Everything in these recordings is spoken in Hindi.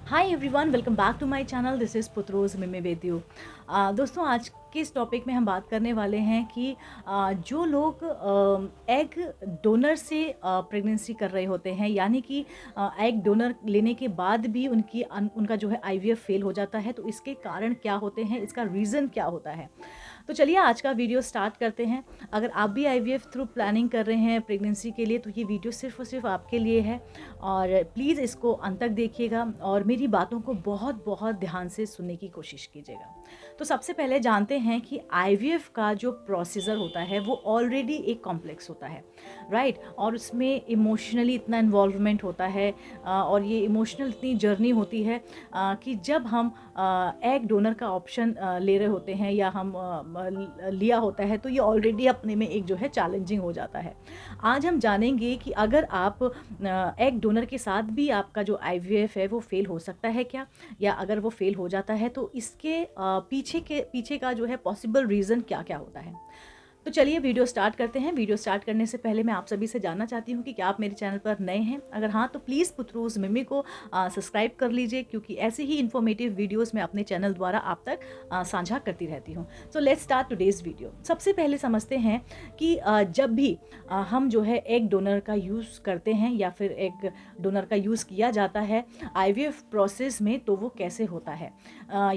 Hi everyone, welcome back to my channel. This is पुत्रोज मिमे वेद्यू। दोस्तों, आज के इस टॉपिक में हम बात करने वाले हैं कि जो लोग एग डोनर से प्रेगनेंसी कर रहे होते हैं, यानी कि एग डोनर लेने के बाद भी उनका जो है आईवीएफ फेल हो जाता है, तो इसके कारण क्या होते हैं, इसका रीज़न क्या होता है। तो चलिए आज का वीडियो स्टार्ट करते हैं। अगर आप भी आईवीएफ थ्रू प्लानिंग कर रहे हैं प्रेगनेंसी के लिए, तो ये वीडियो सिर्फ और सिर्फ आपके लिए है और प्लीज़ इसको अंत तक देखिएगा और मेरी बातों को बहुत बहुत ध्यान से सुनने की कोशिश कीजिएगा। तो सबसे पहले जानते हैं कि आईवीएफ का जो प्रोसीजर होता है वो ऑलरेडी एक कॉम्प्लेक्स होता है, राइट। और उसमें इमोशनली इतना इन्वॉल्वमेंट होता है और ये इमोशनल इतनी जर्नी होती है कि जब हम एग डोनर का ऑप्शन ले रहे होते हैं या हम लिया होता है, तो ये ऑलरेडी अपने में एक जो है चैलेंजिंग हो जाता है। आज हम जानेंगे कि अगर आप एग डोनर के साथ भी आपका जो आईवीएफ है वो फेल हो सकता है क्या, या अगर वो फेल हो जाता है तो इसके पीछे का जो है पॉसिबल रीज़न क्या क्या होता है। तो चलिए वीडियो स्टार्ट करते हैं। वीडियो स्टार्ट करने से पहले मैं आप सभी से जानना चाहती हूँ कि क्या आप मेरे चैनल पर नए हैं। अगर हाँ, तो प्लीज़ पुत्रूज मिमी को सब्सक्राइब कर लीजिए, क्योंकि ऐसे ही इन्फॉर्मेटिव वीडियोस मैं अपने चैनल द्वारा आप तक साझा करती रहती हूँ। So let's start today's video. सबसे पहले समझते हैं कि जब भी हम जो है एग डोनर का यूज़ करते हैं या फिर एग डोनर का यूज़ किया जाता है आईवीएफ प्रोसेस में, तो वो कैसे होता है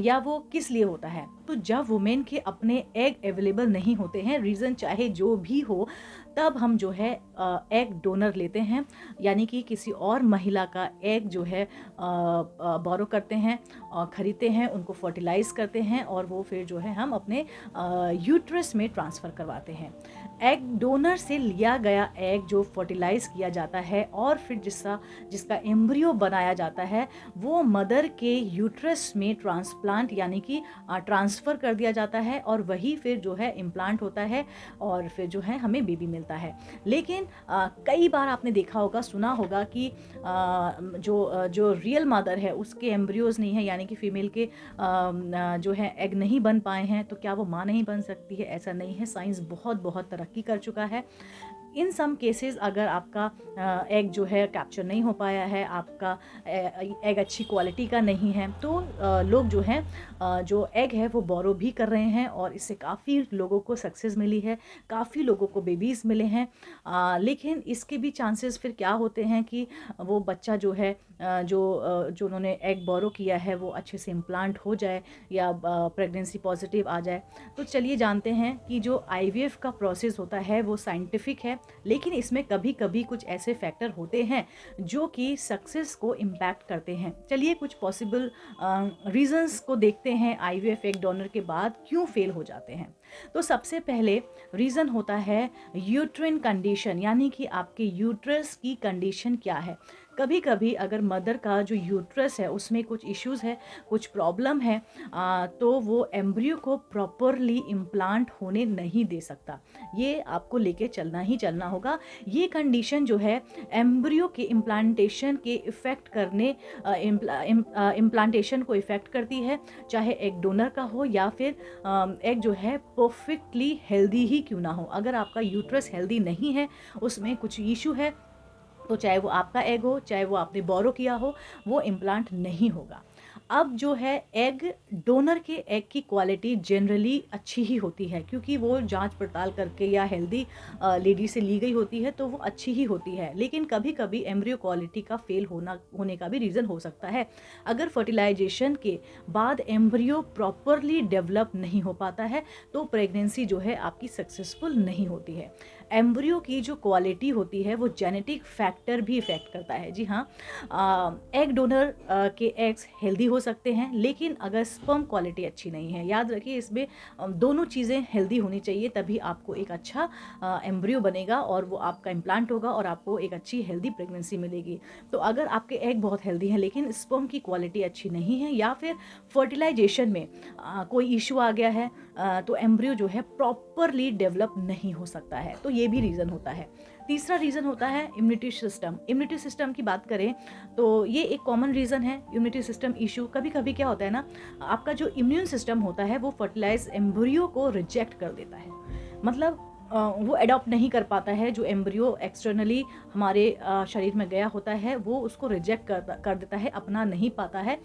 या वो किस लिए होता है। तो जब वुमेन के अपने एग अवेलेबल नहीं होते हैं, रीज़न चाहे जो भी हो, तब हम जो है एग डोनर लेते हैं, यानी कि किसी और महिला का एग जो है बोरो करते हैं और ख़रीदते हैं, उनको फर्टिलाइज़ करते हैं और वो फिर जो है हम अपने यूट्रस में ट्रांसफ़र करवाते हैं। एग डोनर से लिया गया एग जो फर्टिलाइज़ किया जाता है और फिर जिसका एम्ब्रियो बनाया जाता है, वो मदर के यूट्रस में ट्रांसप्लांट यानी कि ट्रांसफ़र कर दिया जाता है और वही फिर जो है इम्प्लांट होता है और फिर जो है हमें बेबी मिलता है। लेकिन कई बार आपने देखा होगा, सुना होगा कि जो रियल मदर है उसके एम्ब्रियोज़ नहीं है, यानी कि फ़ीमेल के जो है एग नहीं बन पाए हैं, तो क्या वो माँ नहीं बन सकती है? ऐसा नहीं है। साइंस बहुत बहुत तरक्की कर चुका है। इन सम केसेस अगर आपका एग जो है कैप्चर नहीं हो पाया है, आपका एग अच्छी क्वालिटी का नहीं है, तो लोग जो हैं जो एग है वो बोरो भी कर रहे हैं और इससे काफ़ी लोगों को सक्सेस मिली है, काफ़ी लोगों को बेबीज़ मिले हैं। लेकिन इसके भी चांसेस फिर क्या होते हैं कि वो बच्चा जो है जो उन्होंने एग बोरो किया है वो अच्छे से इम्प्लांट हो जाए या प्रेगनेंसी पॉजिटिव आ जाए। तो चलिए जानते हैं कि जो आईवीएफ का प्रोसेस होता है वो साइंटिफिक है, लेकिन इसमें कभी कभी कुछ ऐसे फैक्टर होते हैं जो कि सक्सेस को इम्पैक्ट करते हैं। चलिए कुछ पॉसिबल रीजंस को देखते हैं आईवीएफ एग डोनर के बाद क्यों फेल हो जाते हैं। तो सबसे पहले रीज़न होता है यूट्रिन कंडीशन, यानी कि आपके यूट्रस की कंडीशन क्या है। कभी कभी अगर मदर का जो यूट्रस है उसमें कुछ इश्यूज़ है, कुछ प्रॉब्लम है, तो वो एम्ब्रियो को प्रॉपरली इम्प्लांट होने नहीं दे सकता। ये आपको लेके चलना ही चलना होगा। ये कंडीशन जो है एम्ब्रियो के इम्प्लांटेशन के इफ़ेक्ट करने इम्प्लांटेशन को इफ़ेक्ट करती है, चाहे एग डोनर का हो या फिर एग जो है परफेक्टली हेल्दी ही क्यों ना हो। अगर आपका यूट्रस हेल्दी नहीं है, उसमें कुछ इशू है, तो चाहे वो आपका एग हो, चाहे वो आपने बोरो किया हो, वो इम्प्लांट नहीं होगा। अब जो है एग डोनर के एग की क्वालिटी जनरली अच्छी ही होती है, क्योंकि वो जांच पड़ताल करके या हेल्दी लेडी से ली गई होती है, तो वो अच्छी ही होती है। लेकिन कभी कभी एम्ब्रियो क्वालिटी का फेल होने का भी रीज़न हो सकता है। अगर फर्टिलाइजेशन के बाद एम्ब्रियो प्रॉपरली डेवलप नहीं हो पाता है, तो प्रेगनेंसी जो है आपकी सक्सेसफुल नहीं होती है। एम्ब्रियो की जो क्वालिटी होती है वो जेनेटिक फैक्टर भी इफ़ेक्ट करता है। जी हाँ, एग डोनर के एग्स हेल्दी हो सकते हैं, लेकिन अगर स्पर्म क्वालिटी अच्छी नहीं है, याद रखिए इसमें दोनों चीज़ें हेल्दी होनी चाहिए, तभी आपको एक अच्छा एम्ब्रियो बनेगा और वो आपका इम्प्लांट होगा और आपको एक अच्छी हेल्दी प्रेगनेंसी मिलेगी। तो अगर आपके एग बहुत हेल्दी हैं लेकिन स्पर्म की क्वालिटी अच्छी नहीं है, या फिर फर्टिलाइजेशन में कोई इशू आ गया है, तो एम्ब्रियो जो है प्रॉपरली डेवलप नहीं हो सकता है। तो ये भी रीज़न होता है। तीसरा रीज़न होता है इम्यूनिटी सिस्टम। इम्यूनिटी सिस्टम की बात करें तो ये एक कॉमन रीज़न है, इम्यूनिटी सिस्टम इशू। कभी कभी क्या होता है ना, आपका जो इम्यून सिस्टम होता है वो फर्टिलाइज एम्ब्रियो को रिजेक्ट कर देता है। मतलब वो अडॉप्ट नहीं कर पाता है, जो एम्ब्रियो एक्सटर्नली हमारे शरीर में गया होता है वो उसको रिजेक्ट कर देता है, अपना नहीं पाता है।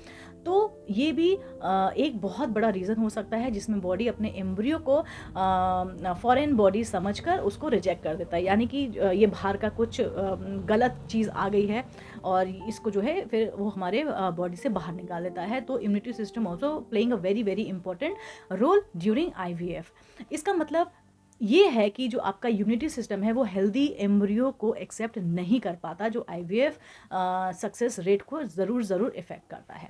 तो ये भी एक बहुत बड़ा रीज़न हो सकता है जिसमें बॉडी अपने एम्ब्रियो को फॉरेन बॉडी समझकर उसको रिजेक्ट कर देता है, यानी कि ये बाहर का कुछ गलत चीज़ आ गई है और इसको जो है फिर वो हमारे बॉडी से बाहर निकाल देता है। तो immunity system also playing a very very important role during IVF। इसका मतलब ये है कि जो आपका इम्यूनिटी सिस्टम है वो हेल्दी एम्ब्रियो को एक्सेप्ट नहीं कर पाता, जो IVF सक्सेस रेट को ज़रूर इफ़ेक्ट करता है।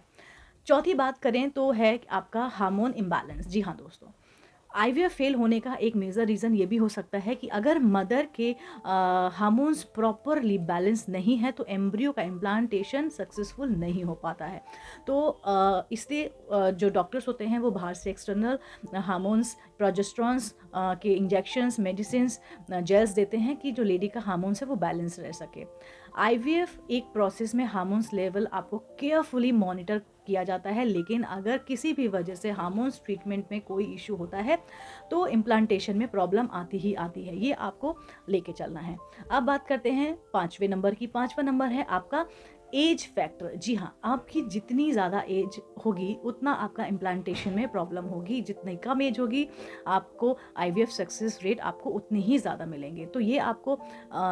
चौथी बात करें तो है आपका हार्मोन इम्बैलेंस। जी हाँ दोस्तों, IVF फेल होने का एक मेजर रीज़न ये भी हो सकता है कि अगर मदर के हार्मोन्स प्रॉपरली बैलेंस नहीं है तो एम्ब्रियो का इम्प्लांटेशन सक्सेसफुल नहीं हो पाता है। तो इसलिए जो डॉक्टर्स होते हैं वो बाहर से एक्सटर्नल हार्मोन्स, प्रोजेस्टेरॉन्स के इंजेक्शंस, मेडिसिन्स, जेल्स देते हैं कि जो लेडी का हार्मोन्स है वो बैलेंस रह सके। IVF एक प्रोसेस में हार्मोन्स लेवल आपको केयरफुली मॉनिटर किया जाता है, लेकिन अगर किसी भी वजह से हार्मोन्स ट्रीटमेंट में कोई इशू होता है तो इम्प्लांटेशन में प्रॉब्लम आती ही आती है, ये आपको लेके चलना है। अब बात करते हैं पाँचवें नंबर की। पाँचवा नंबर है आपका एज फैक्टर। जी हाँ, आपकी जितनी ज़्यादा एज होगी उतना आपका इम्प्लांटेशन में प्रॉब्लम होगी, जितनी कम एज होगी आपको IVF सक्सेस रेट आपको उतने ही ज़्यादा मिलेंगे। तो ये आपको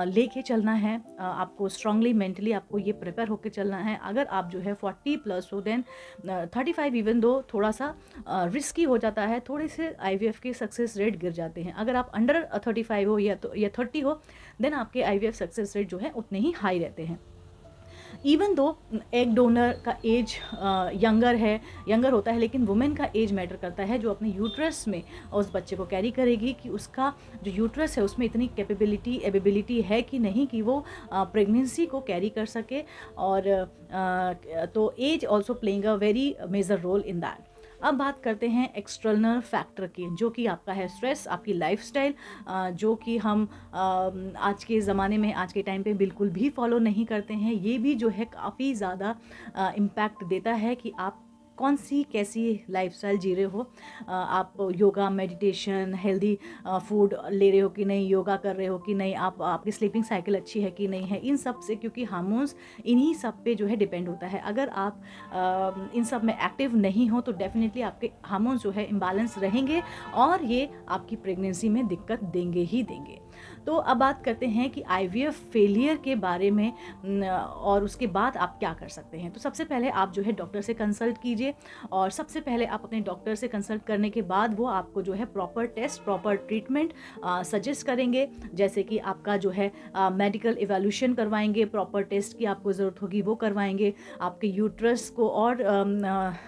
लेके चलना है, आपको स्ट्रांगली मेंटली आपको ये प्रिपेयर होकर चलना है। अगर आप जो है 40 प्लस हो देन 35 इवन दो थोड़ा सा रिस्की हो जाता है, थोड़े से IVF के सक्सेस रेट गिर जाते हैं। अगर आप अंडर 35 हो या 30 हो देन आपके IVF सक्सेस रेट जो है उतने ही हाई रहते हैं। इवन दो एग डोनर का एज यंगर होता है, लेकिन वुमेन का एज मैटर करता है, जो अपने यूट्रस में उस बच्चे को कैरी करेगी कि उसका जो यूट्रस है उसमें इतनी कैपेबिलिटी एबिलिटी है कि नहीं कि वो प्रेगनेंसी को कैरी कर सके। और तो age also playing a very major role in that. अब बात करते हैं एक्सटर्नल फैक्टर की, जो कि आपका है स्ट्रेस, आपकी लाइफस्टाइल, जो कि हम आज के ज़माने में आज के टाइम पे बिल्कुल भी फॉलो नहीं करते हैं। ये भी जो है काफ़ी ज़्यादा इम्पैक्ट देता है कि आप कौन सी कैसी लाइफस्टाइल जी रहे हो। आप योगा, मेडिटेशन, हेल्दी फूड ले रहे हो कि नहीं, योगा कर रहे हो कि नहीं, आपकी स्लीपिंग साइकिल अच्छी है कि नहीं है, इन सब से, क्योंकि हार्मोन्स इन्हीं सब पे जो है डिपेंड होता है। अगर आप इन सब में एक्टिव नहीं हो तो डेफिनेटली आपके हार्मोन्स जो है इम्बैलेंस रहेंगे और ये आपकी प्रेगनेंसी में दिक्कत देंगे ही देंगे। तो अब बात करते हैं कि IVF फेलियर के बारे में और उसके बाद आप क्या कर सकते हैं। तो सबसे पहले आप जो है डॉक्टर से कंसल्ट कीजिए, और सबसे पहले आप अपने डॉक्टर से कंसल्ट करने के बाद वो आपको जो है proper test, proper treatment suggest करेंगे। जैसे कि आपका जो है मेडिकल इवैल्यूएशन करवाएंगे, प्रॉपर टेस्ट की आपको ज़रूरत होगी वो करवाएंगे, आपके यूट्रस को और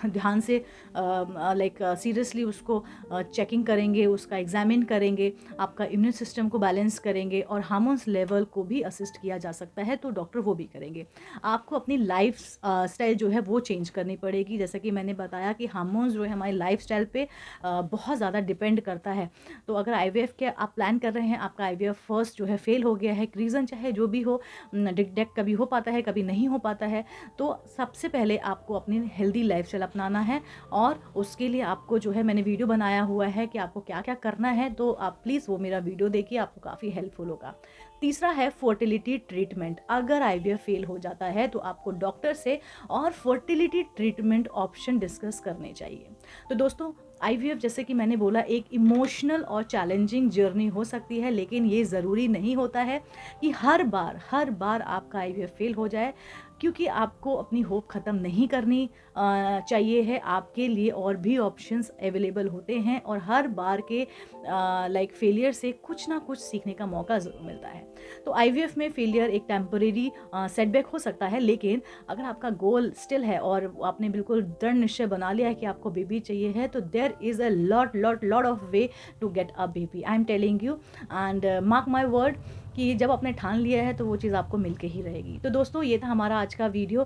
ध्यान से सीरियसली उसको चेकिंग करेंगे, उसका एग्जामिन करेंगे, आपका इम्यून सिस्टम को बैलेंस करेंगे और हार्मोन्स लेवल को भी असिस्ट किया जा सकता है, तो डॉक्टर वो भी करेंगे। आपको अपनी लाइफ स्टाइल जो है वो चेंज करनी पड़ेगी। जैसा कि मैंने बताया कि हार्मोन्स जो है हमारी लाइफ स्टाइल पे बहुत ज़्यादा डिपेंड करता है। तो अगर IVF के आप प्लान कर रहे हैं, आपका IVF फर्स्ट जो है फेल हो गया है, रीज़न चाहे जो भी हो, डिटेक्ट कभी हो पाता है कभी नहीं हो पाता है, तो सबसे पहले आपको अपनी हेल्दी लाइफ स्टाइल अपनाना है। और उसके लिए आपको जो है मैंने वीडियो बनाया हुआ है कि आपको क्या क्या करना है, तो आप प्लीज़ वो मेरा वीडियो देखिए, आपको काफ़ी हेल्पफुल होगा। तीसरा है फर्टिलिटी ट्रीटमेंट। अगर IVF फेल हो जाता है तो आपको डॉक्टर से और फर्टिलिटी ट्रीटमेंट ऑप्शन डिस्कस करने चाहिए। तो दोस्तों, IVF जैसे कि मैंने बोला एक इमोशनल और चैलेंजिंग जर्नी हो सकती है, लेकिन ये ज़रूरी नहीं होता है कि हर बार आपका IVF फेल हो जाए, क्योंकि आपको अपनी होप ख़त्म नहीं करनी चाहिए है। आपके लिए और भी ऑप्शंस अवेलेबल होते हैं और हर बार के फेलियर से कुछ ना कुछ सीखने का मौका ज़रूर मिलता है। तो IVF में फेलियर एक टेम्परेरी सेटबैक हो सकता है, लेकिन अगर आपका गोल स्टिल है और आपने बिल्कुल दृढ़ निश्चय बना लिया है कि आपको बेबी चाहिए है, तो there is a lot of way to get a baby. I am telling you and mark my word कि जब आपने ठान लिया है तो वो चीज़ आपको मिल के ही रहेगी। तो दोस्तों, ये था हमारा आज का वीडियो।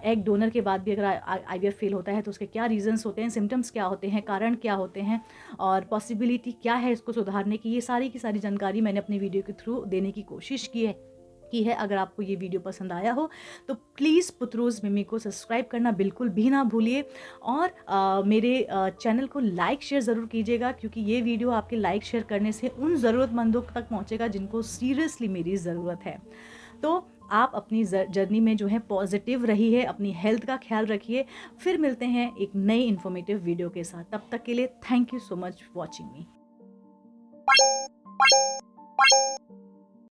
एग डोनर के बाद भी अगर IVF फेल होता है तो उसके क्या रीजंस होते हैं, सिम्टम्स क्या होते हैं, कारण क्या होते हैं और पॉसिबिलिटी क्या है इसको सुधारने की, ये सारी की सारी जानकारी मैंने अपनी वीडियो के थ्रू देने की कोशिश की है। की है। अगर आपको ये वीडियो पसंद आया हो तो प्लीज़ पुत्रोज़ मिमी को सब्सक्राइब करना बिल्कुल भी ना भूलिए, और मेरे चैनल को लाइक शेयर ज़रूर कीजिएगा, क्योंकि ये वीडियो आपके लाइक शेयर करने से उन ज़रूरतमंदों तक पहुँचेगा जिनको सीरियसली मेरी ज़रूरत है। तो आप अपनी जर्नी में जो है पॉजिटिव रहिए, अपनी हेल्थ का ख्याल रखिए। फिर मिलते हैं एक नई इन्फॉर्मेटिव वीडियो के साथ। तब तक के लिए thank you so much watching me.